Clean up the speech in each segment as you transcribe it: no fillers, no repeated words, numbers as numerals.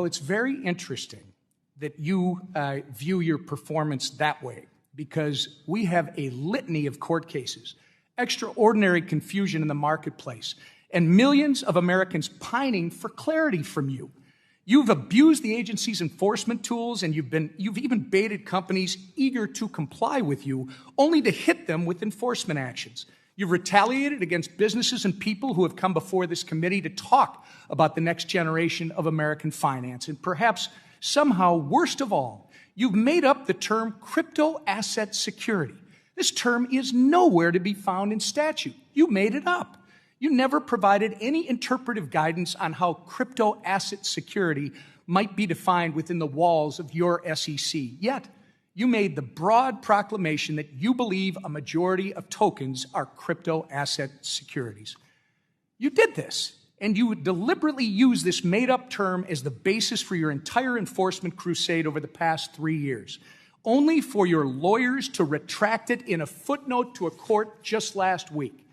Well, it's very interesting that you view your performance that way, because we have a litany of court cases, extraordinary confusion in the marketplace, and millions of Americans pining for clarity from you. You've abused the agency's enforcement tools, and you've even baited companies eager to comply with you, only to hit them with enforcement actions. You've retaliated against businesses and people who have come before this committee to talk about the next generation of American finance. And perhaps somehow, worst of all, you've made up the term crypto asset security. This term is nowhere to be found in statute. You made it up. You never provided any interpretive guidance on how crypto asset security might be defined within the walls of your SEC. Yet, you made the broad proclamation that you believe a majority of tokens are crypto asset securities. You did this, and you deliberately used this made-up term as the basis for your entire enforcement crusade over the past 3 years, only for your lawyers to retract it in a footnote to a court just last week.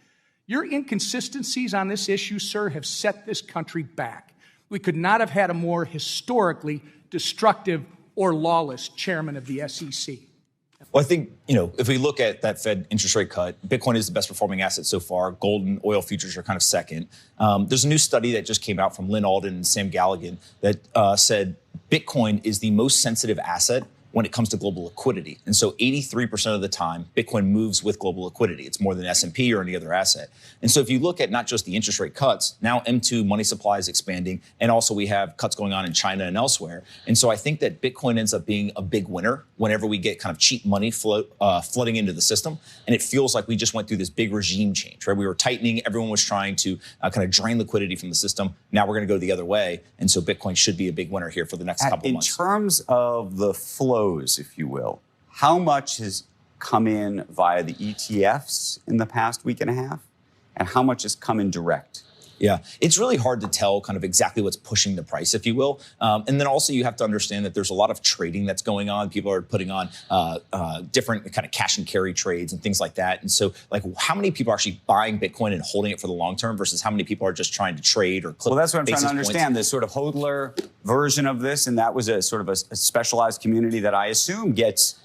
Your inconsistencies on this issue, sir, have set this country back. We could not have had a more historically destructive or lawless chairman of the SEC. Well, I think, if we look at that Fed interest rate cut, Bitcoin is the best performing asset so far. Gold and oil futures are kind of second. There's a new study that just came out from Lynn Alden and Sam Galligan that said Bitcoin is the most sensitive asset when it comes to global liquidity. And so 83% of the time, Bitcoin moves with global liquidity. It's more than S&P or any other asset. And so if you look at not just the interest rate cuts, now M2 money supply is expanding, and also we have cuts going on in China and elsewhere. And so I think that Bitcoin ends up being a big winner whenever we get kind of cheap money flooding into the system. And it feels like we just went through this big regime change, right? We were tightening, everyone was trying to kind of drain liquidity from the system. Now we're going to go the other way. And so Bitcoin should be a big winner here for the next couple of months. In terms of the flows, if you will, how much has come in via the ETFs in the past week and a half, and how much has come in direct? Yeah, it's really hard to tell kind of exactly what's pushing the price, if you will. And then also you have to understand that there's a lot of trading that's going on. People are putting on different kind of cash and carry trades and things like that. And so like how many people are actually buying Bitcoin and holding it for the long term versus how many people are just trying to trade or clip? Well, that's what I'm trying to understand, this sort of hodler version of this. And that was a sort of a specialized community that I assume gets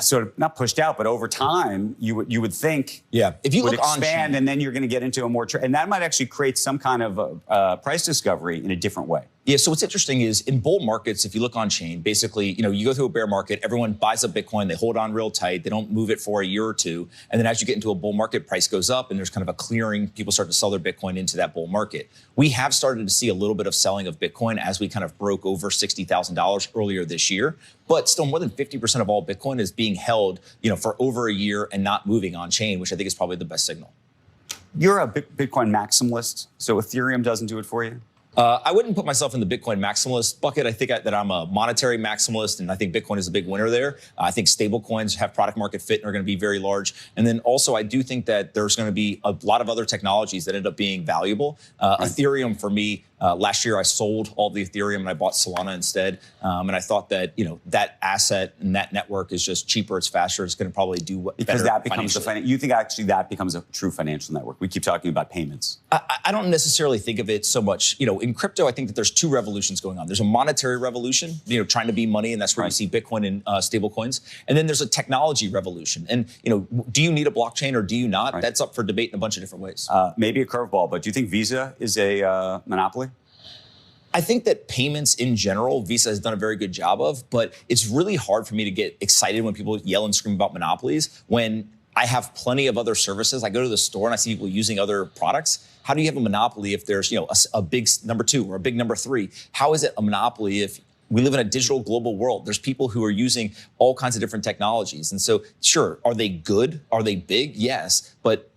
sort of not pushed out, but over time, you would think, if you would look expand, and then you're going to get into a more, and that might actually create some kind of price discovery in a different way. Yeah, so what's interesting is in bull markets, if you look on chain, basically, you go through a bear market, everyone buys up Bitcoin, they hold on real tight, they don't move it for a year or two. And then as you get into a bull market, price goes up and there's kind of a clearing. People start to sell their Bitcoin into that bull market. We have started to see a little bit of selling of Bitcoin as we kind of broke over $60,000 earlier this year. But still more than 50% of all Bitcoin is being held, for over a year and not moving on chain, which I think is probably the best signal. You're a Bitcoin maximalist, so Ethereum doesn't do it for you? I wouldn't put myself in the Bitcoin maximalist bucket. I think that I'm a monetary maximalist, and I think Bitcoin is a big winner there. I think stable coins have product market fit and are going to be very large. And then also, I do think that there's going to be a lot of other technologies that end up being valuable. Ethereum, for me, last year I sold all the Ethereum and I bought Solana instead. And I thought that, that asset and that network is just cheaper, it's faster, it's going to probably do better. Because that becomes you think actually that becomes a true financial network? We keep talking about payments. I don't necessarily think of it so much, in crypto, I think that there's two revolutions going on. There's a monetary revolution, trying to be money, and that's where you see Bitcoin and stable coins. And then there's a technology revolution. And, do you need a blockchain or do you not? That's up for debate in a bunch of different ways. Maybe a curveball, but do you think Visa is a monopoly? I think that payments in general, Visa has done a very good job of, but it's really hard for me to get excited when people yell and scream about monopolies when I have plenty of other services. I go to the store and I see people using other products. How do you have a monopoly if there's, a big number two or a big number three? How is it a monopoly if we live in a digital global world? There's people who are using all kinds of different technologies. And so, sure, are they good? Are they big? Yes. But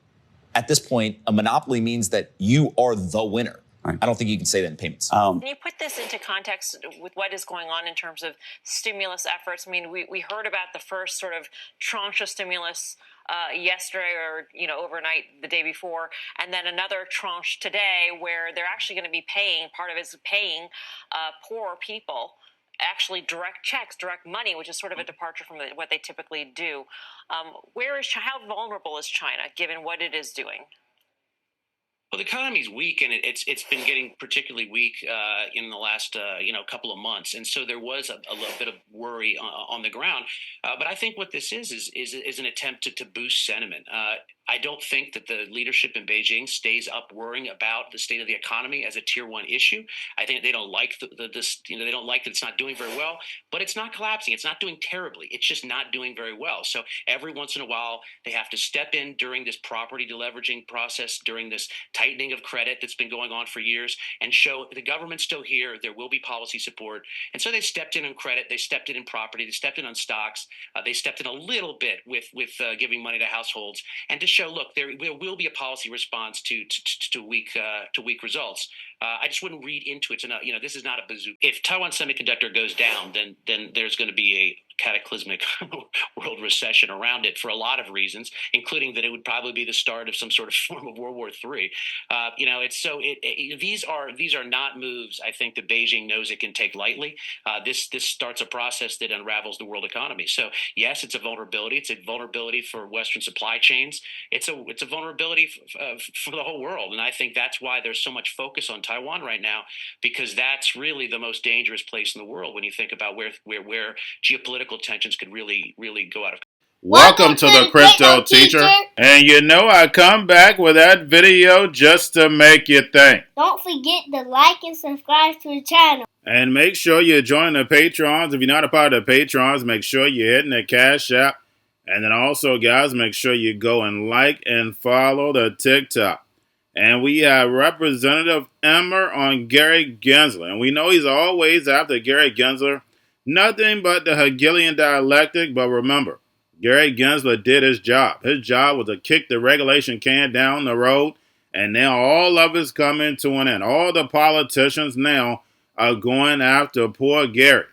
at this point, a monopoly means that you are the winner. I don't think you can say that in payments. Can you put this into context with what is going on in terms of stimulus efforts? I mean, we heard about the first sort of tranche of stimulus yesterday or, overnight the day before, and then another tranche today where they're actually going to be paying, part of it is paying poorer people actually direct checks, direct money, which is sort of a departure from what they typically do. How vulnerable is China given what it is doing? Well, the economy's weak, and it's been getting particularly weak in the last couple of months, and so there was a little bit of worry on the ground. But I think what this is an attempt to boost sentiment. I don't think that the leadership in Beijing stays up worrying about the state of the economy as a tier one issue. I think they don't like they don't like that it's not doing very well, but it's not collapsing. It's not doing terribly. It's just not doing very well. So every once in a while, they have to step in during this property deleveraging process, during this tightening of credit that's been going on for years, and show the government's still here. There will be policy support. And so they stepped in on credit. They stepped in property. They stepped in on stocks. They stepped in a little bit with giving money to households, and to show, look, there will be a policy response to weak results. I just wouldn't read into it. This is not a bazooka. If Taiwan Semiconductor goes down, then there's going to be a cataclysmic world recession around it for a lot of reasons, including that it would probably be the start of some sort of form of World War III. These are not moves I think that Beijing knows it can take lightly. This starts a process that unravels the world economy. So yes, it's a vulnerability. It's a vulnerability for Western supply chains. It's a vulnerability for the whole world, and I think that's why there's so much focus on Taiwan right now, because that's really the most dangerous place in the world when you think about where geopolitical tensions could really go out of. Welcome to the Crypto Teacher. And I come back with that video just to make you think. Don't forget to like and subscribe to the channel. And make sure you join the Patrons. If you're not a part of the Patrons, make sure you're hitting the Cash App. And then also, guys, make sure you go and like and follow the TikTok. And we have Representative Emmer on Gary Gensler. And we know he's always after Gary Gensler. Nothing but the Hegelian dialectic. But remember, Gary Gensler did his job. His job was to kick the regulation can down the road. And now all of it's coming to an end. All the politicians now are going after poor Gary.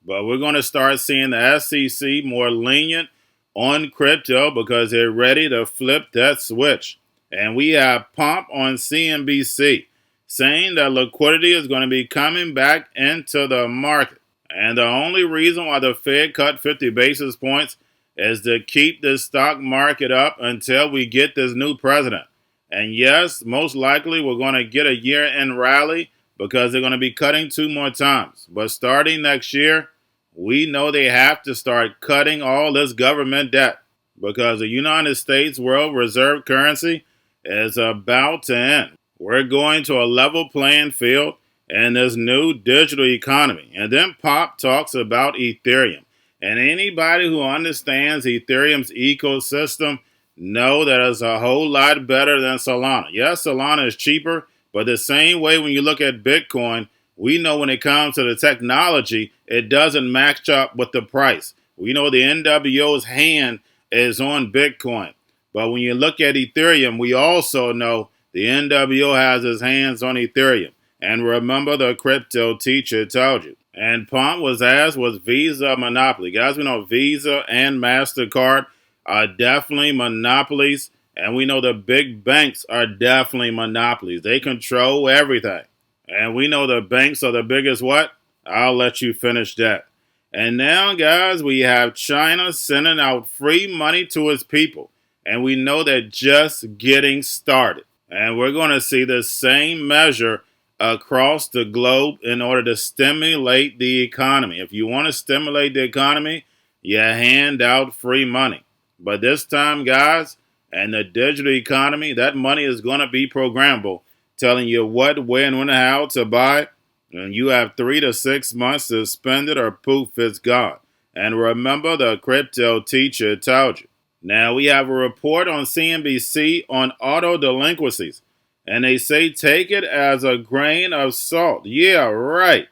But we're going to start seeing the SEC more lenient on crypto because they're ready to flip that switch. And we have Pomp on CNBC saying that liquidity is going to be coming back into the market. And the only reason why the Fed cut 50 basis points is to keep the stock market up until we get this new president. And yes, most likely we're going to get a year-end rally because they're going to be cutting 2 more times. But starting next year, we know they have to start cutting all this government debt because the United States World Reserve currency is about to end. We're going to a level playing field in this new digital economy. And then Pop talks about Ethereum. And anybody who understands Ethereum's ecosystem know that it's a whole lot better than Solana. Yes, Solana is cheaper, but the same way when you look at Bitcoin, we know when it comes to the technology, it doesn't match up with the price. We know the NWO's hand is on Bitcoin. But when you look at Ethereum, we also know the NWO has his hands on Ethereum. And remember, the Crypto Teacher told you. And Pomp was asked, was Visa a monopoly? Guys, we know Visa and MasterCard are definitely monopolies. And we know the big banks are definitely monopolies. They control everything. And we know the banks are the biggest what? I'll let you finish that. And now, guys, we have China sending out free money to its people. And we know they're just getting started. And we're going to see the same measure across the globe in order to stimulate the economy. If you want to stimulate the economy, you hand out free money. But this time, guys, and the digital economy, that money is going to be programmable, telling you what, when, and how to buy. And you have 3 to 6 months to spend it or poof, it's gone. And remember, the Crypto Teacher told you. Now, we have a report on CNBC on auto delinquencies. And they say take it as a grain of salt. Yeah, right.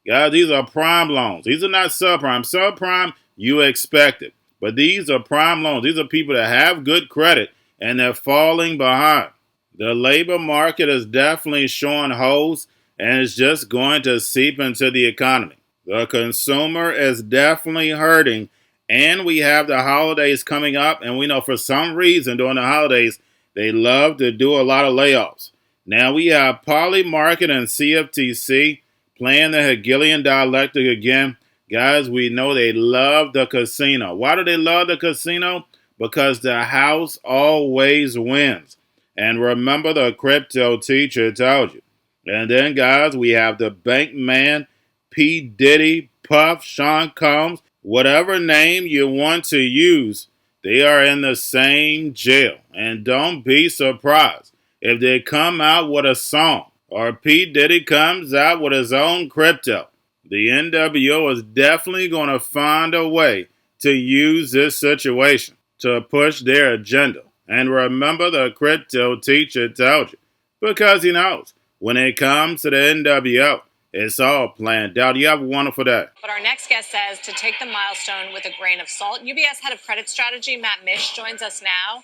Guys, these are prime loans. These are not subprime. Subprime, you expect it. But these are prime loans. These are people that have good credit and they're falling behind. The labor market is definitely showing holes and it's just going to seep into the economy. The consumer is definitely hurting. And we have the holidays coming up. And we know for some reason during the holidays, they love to do a lot of layoffs. Now we have Polymarket and CFTC playing the Hegelian dialectic again. Guys, we know they love the casino. Why do they love the casino? Because the house always wins. And remember, the crypto teacher told you. And then, guys, we have the Bankman, P. Diddy, Puff, Sean Combs, whatever name you want to use, they are in the same jail. And don't be surprised if they come out with a song or P. Diddy comes out with his own crypto. The NWO is definitely going to find a way to use this situation to push their agenda. And remember, the crypto teacher told you, because he knows when it comes to the NWO, it's all planned out. You have a wonderful day. But our next guest says to take the milestone with a grain of salt. UBS head of credit strategy, Matt Mish, joins us now.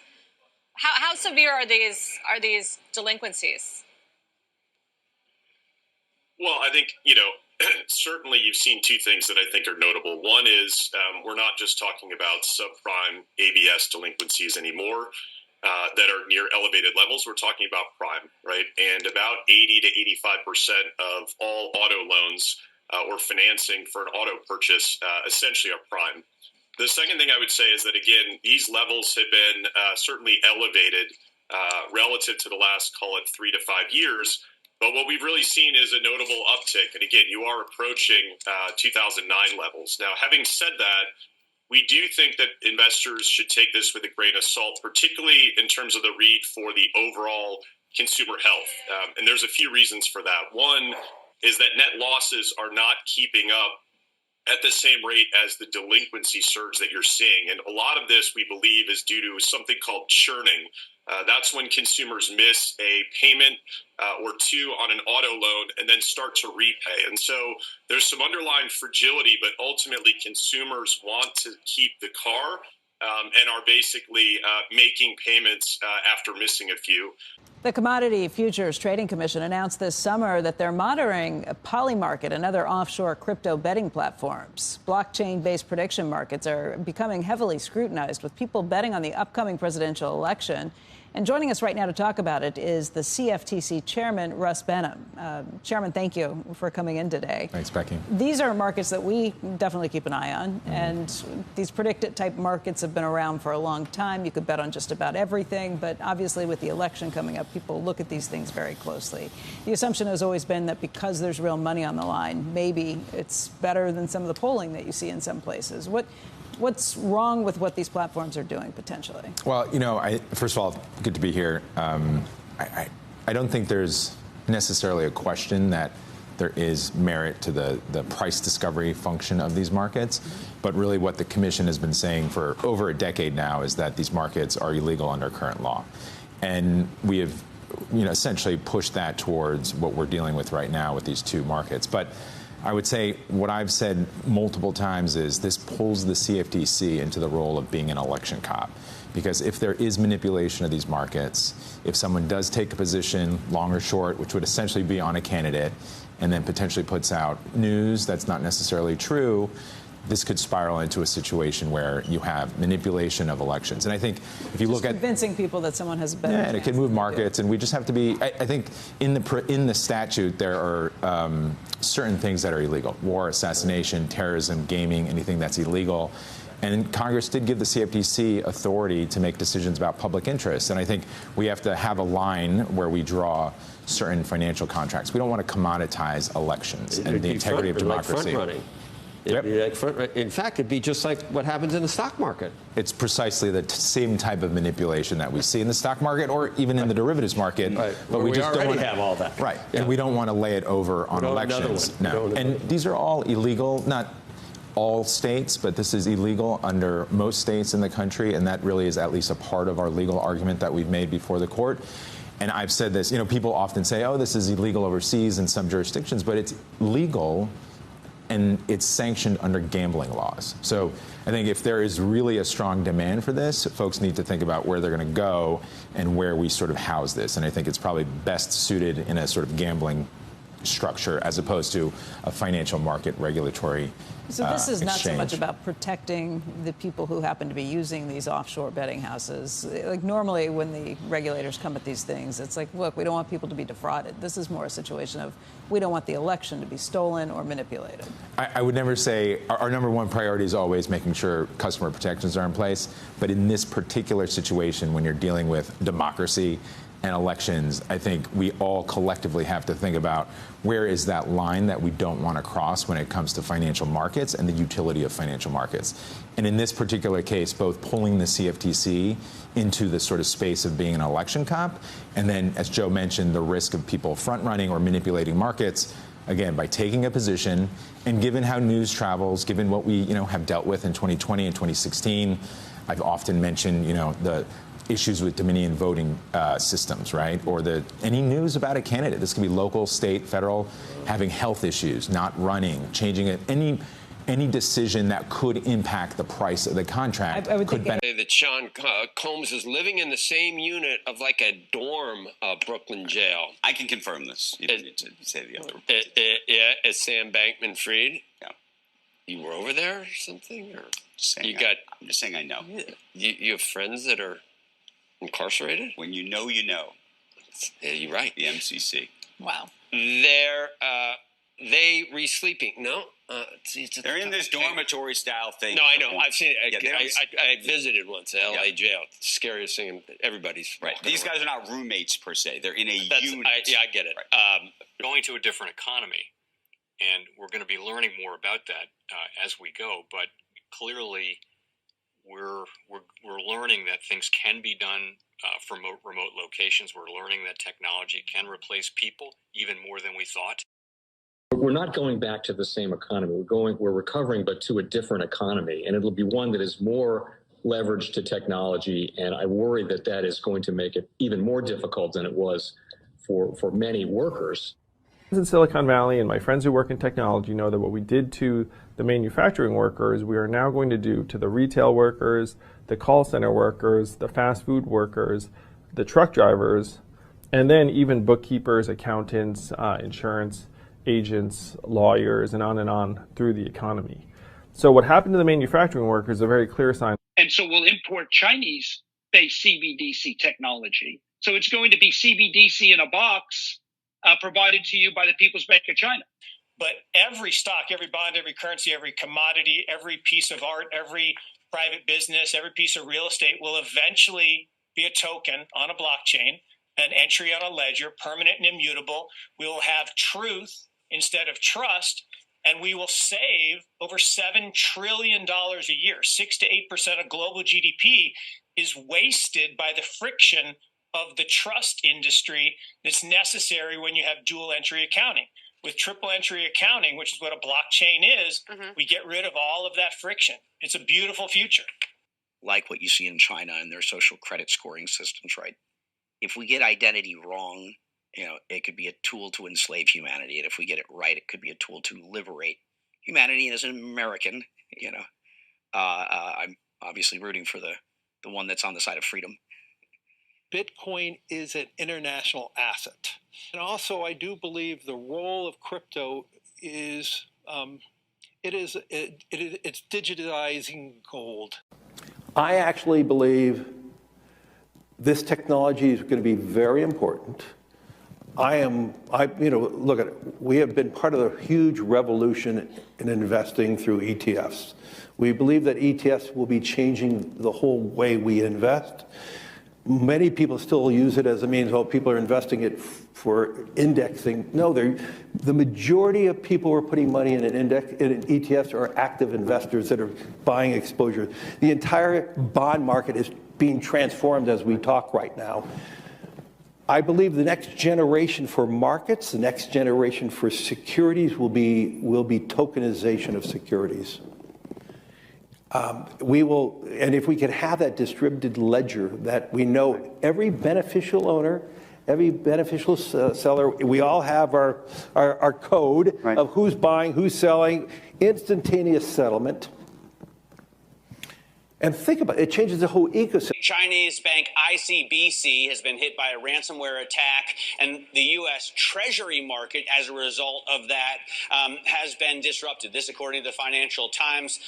How severe are these delinquencies? Well, I think, certainly you've seen two things that I think are notable. One is we're not just talking about subprime ABS delinquencies anymore that are near elevated levels. We're talking about prime, right? And about 80 to 85% of all auto loans or financing for an auto purchase essentially are prime. The second thing I would say is that, again, these levels have been certainly elevated relative to the last, call it 3 to 5 years. But what we've really seen is a notable uptick. And again, you are approaching 2009 levels. Now, having said that, we do think that investors should take this with a grain of salt, particularly in terms of the read for the overall consumer health. And there's a few reasons for that. One is that net losses are not keeping up at the same rate as the delinquency surge that you're seeing. And a lot of this, we believe, is due to something called churning. That's when consumers miss a payment or two on an auto loan and then start to repay. And so there's some underlying fragility, but ultimately consumers want to keep the car and are basically making payments after missing a few. The Commodity Futures Trading Commission announced this summer that they're monitoring Polymarket and other offshore crypto betting platforms. Blockchain-based prediction markets are becoming heavily scrutinized, with people betting on the upcoming presidential election. And joining us right now to talk about it is the CFTC chairman, Russ Benham. Chairman, thank you for coming in today. Thanks, Becky. These are markets that we definitely keep an eye on. And these predicted type markets have been around for a long time. You could bet on just about everything. But obviously, with the election coming up, people look at these things very closely. The assumption has always been that because there's real money on the line, maybe it's better than some of the polling that you see in some places. What's wrong with what these platforms are doing potentially? Well, first of all, good to be here. I don't think there's necessarily a question that there is merit to the price discovery function of these markets. But really what the commission has been saying for over a decade now is that these markets are illegal under current law. And we have essentially pushed that towards what we're dealing with right now with these two markets. But I would say what I've said multiple times is this pulls the CFTC into the role of being an election cop. Because if there is manipulation of these markets, if someone does take a position, long or short, which would essentially be on a candidate, and then potentially puts out news that's not necessarily true, this could spiral into a situation where you have manipulation of elections. And I think if you look at convincing people that someone has a better chance, and it can move markets, and we just have to be. I think in the statute there are certain things that are illegal: war, assassination, terrorism, gaming, anything that's illegal. And Congress did give the CFTC authority to make decisions about public interest. And I think we have to have a line where we draw certain financial contracts. We don't want to commoditize elections and the integrity of democracy. Like in fact, it'd be just like what happens in the stock market. It's precisely the same type of manipulation that we see in the stock market or even in the derivatives market. Right. But we just don't want to have all that. Right. Yeah. And we don't want to lay it over on elections. No. And these are all illegal, not all states, but this is illegal under most states in the country. And that really is at least a part of our legal argument that we've made before the court. And I've said this, people often say, oh, this is illegal overseas in some jurisdictions, but it's legal and it's sanctioned under gambling laws. So I think if there is really a strong demand for this, folks need to think about where they're going to go and where we sort of house this. And I think it's probably best suited in a sort of gambling structure as opposed to a financial market regulatory So this is not so exchange. much about protecting the people who happen to be using these offshore betting houses. Like normally when the regulators come at these things, it's like, look, we don't want people to be defrauded. This is more a situation of we don't want the election to be stolen or manipulated. I would never say our number one priority is always making sure customer protections are in place. But in this particular situation, when you're dealing with democracy, and elections, I think we all collectively have to think about where is that line that we don't want to cross when it comes to financial markets and the utility of financial markets. And in this particular case, both pulling the CFTC into the sort of space of being an election cop, and then, as Joe mentioned, the risk of people front-running or manipulating markets, again, by taking a position, and given how news travels, given what we, have dealt with in 2020 and 2016, I've often mentioned, the issues with Dominion voting systems, right? Or any news about a candidate. This could be local, state, federal, having health issues, not running, changing it. Any decision that could impact the price of the contract could benefit. That Sean Combs is living in the same unit of like a dorm Brooklyn jail. I can confirm this. You don't need to say the other. Yeah, as Sam Bankman-Fried. Yeah. You were over there or something? Or I'm just saying I know. You have friends that are incarcerated? When you know, you know. Yeah, you're right. The MCC. Wow. They re-sleeping. No. They're in this dormitory style thing. No, I know. I've seen it. Yeah, I visited once at LA jail. It's the scariest thing. Everybody's right. These guys are not roommates per se. They're in a unit. I get it. Right. Going to a different economy, and we're going to be learning more about that as we go. But clearly, we're learning that things can be done from remote locations. We're learning that technology can replace people even more than we thought. We're not going back to the same economy. We're recovering, but to a different economy, and it'll be one that is more leveraged to technology. And I worry that that is going to make it even more difficult than it was for many workers. In Silicon Valley, and my friends who work in technology know that what we did to the manufacturing workers, we are now going to do to the retail workers, the call center workers, the fast food workers, the truck drivers, and then even bookkeepers, accountants, insurance agents, lawyers, and on through the economy. So what happened to the manufacturing workers is a very clear sign. And so we'll import Chinese-based CBDC technology. So it's going to be CBDC in a box provided to you by the People's Bank of China. But every stock, every bond, every currency, every commodity, every piece of art, every private business, every piece of real estate will eventually be a token on a blockchain, an entry on a ledger, permanent and immutable. We will have truth instead of trust, and we will save over $7 trillion a year. 6 to 8% of global GDP is wasted by the friction of the trust industry that's necessary when you have dual entry accounting. With triple entry accounting, which is what a blockchain is, we get rid of all of that friction. It's a beautiful future. Like what you see in China and their social credit scoring systems, right? If we get identity wrong, it could be a tool to enslave humanity. And if we get it right, it could be a tool to liberate humanity. And as an American, I'm obviously rooting for the one that's on the side of freedom. Bitcoin is an international asset. And also, I do believe the role of crypto is, it's digitizing gold. I actually believe this technology is going to be very important. Look at it. We have been part of the huge revolution in investing through ETFs. We believe that ETFs will be changing the whole way we invest. Many people still use it as a means, people are investing it for indexing. No, the majority of people who are putting money in in ETFs are active investors that are buying exposure. The entire bond market is being transformed as we talk right now. I believe the next generation for markets, the next generation for securities will be tokenization of securities. And if we could have that distributed ledger that we know every beneficial owner, every beneficial seller, we all have our code of who's buying, who's selling, instantaneous settlement. And think about it, it changes the whole ecosystem. Chinese bank ICBC has been hit by a ransomware attack, and the U.S. Treasury market, as a result of that, has been disrupted. This, according to the Financial Times.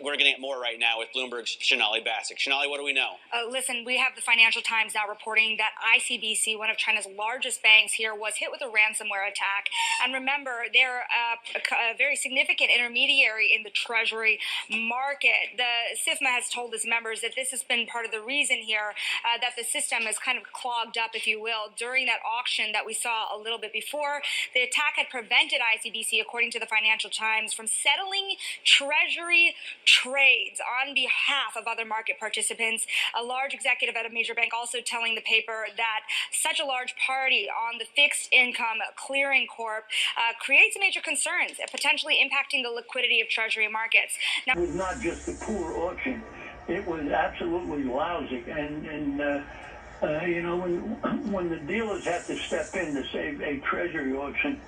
We're getting more right now with Bloomberg's Shonali Bassick. Shonali, what do we know? Listen, we have the Financial Times now reporting that ICBC, one of China's largest banks here, was hit with a ransomware attack. And remember, they're a very significant intermediary in the Treasury market. The SIFMA has told its members that this has been part of the reason reason here that the system is kind of clogged up, if you will, during that auction that we saw a little bit before. The attack had prevented ICBC, according to the Financial Times, from settling Treasury trades on behalf of other market participants. A large executive at a major bank also telling the paper that such a large party on the fixed income clearing corp creates major concerns, potentially impacting the liquidity of Treasury markets. Now, it was not just a poor auction. It was absolutely lousy. And you know, when the dealers have to step in to save a Treasury auction,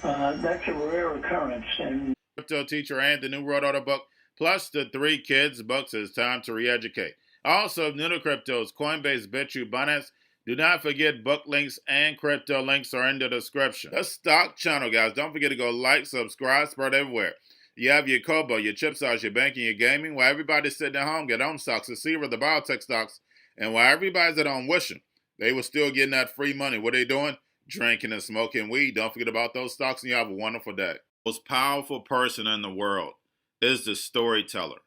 that's a rare occurrence. And Cryptoteacher and the new World Order book, plus the 3 kids books, is time to re-educate. Also, new to cryptos, Coinbase, Bitrue, Binance. Do not forget book links and crypto links are in the description. The stock channel, guys. Don't forget to go like, subscribe, spread everywhere. You have your Kobo, your chip stocks, your banking, your gaming. While everybody's sitting at home, get home stocks, the Seaver, the biotech stocks. And while everybody's at home wishing they were still getting that free money, what are they doing? Drinking and smoking weed. Don't forget about those stocks, and you have a wonderful day. The most powerful person in the world is the storyteller.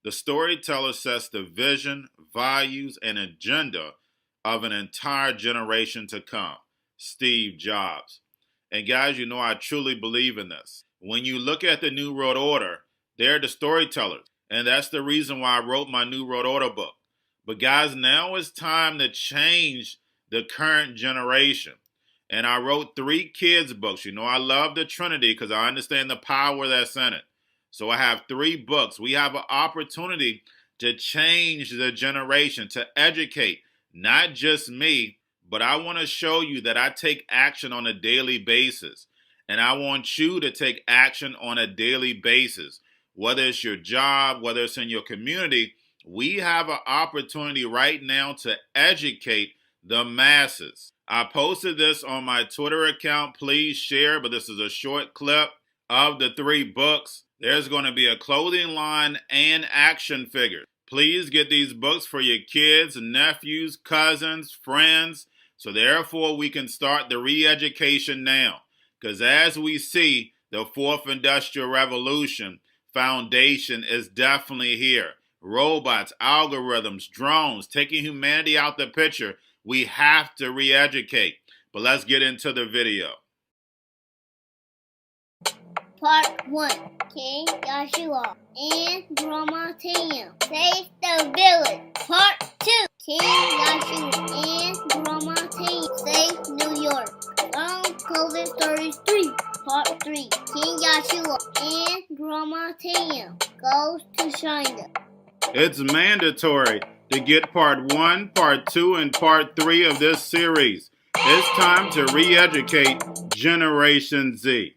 The storyteller sets the vision, values, and agenda of an entire generation to come. Steve Jobs. And guys, you know I truly believe in this. When you look at the New World Order, they're the storytellers. And that's the reason why I wrote my New World Order book. But guys, now it's time to change the current generation. And I wrote 3 kids books. You know I love the Trinity because I understand the power that's in it. So I have 3 books. We have an opportunity to change the generation, to educate, not just me, but I want to show you that I take action on a daily basis. And I want you to take action on a daily basis. Whether it's your job, whether it's in your community, we have an opportunity right now to educate the masses. I posted this on my Twitter account. Please share, but this is a short clip of the 3 books. There's going to be a clothing line and action figures. Please get these books for your kids, nephews, cousins, friends, so therefore we can start the re-education now. Because as we see, the 4th Industrial Revolution foundation is definitely here. Robots, algorithms, drones, taking humanity out the picture. We have to re-educate. But let's get into the video. Part 1. King Joshua and Drama Tam save the village. Part 2. King Joshua and Drama Tam save New York from COVID Stories 3. Part 3. King Joshua and Drama Tam goes to China. It's mandatory to get part 1, part 2, and part 3 of this series. It's time to re-educate Generation Z.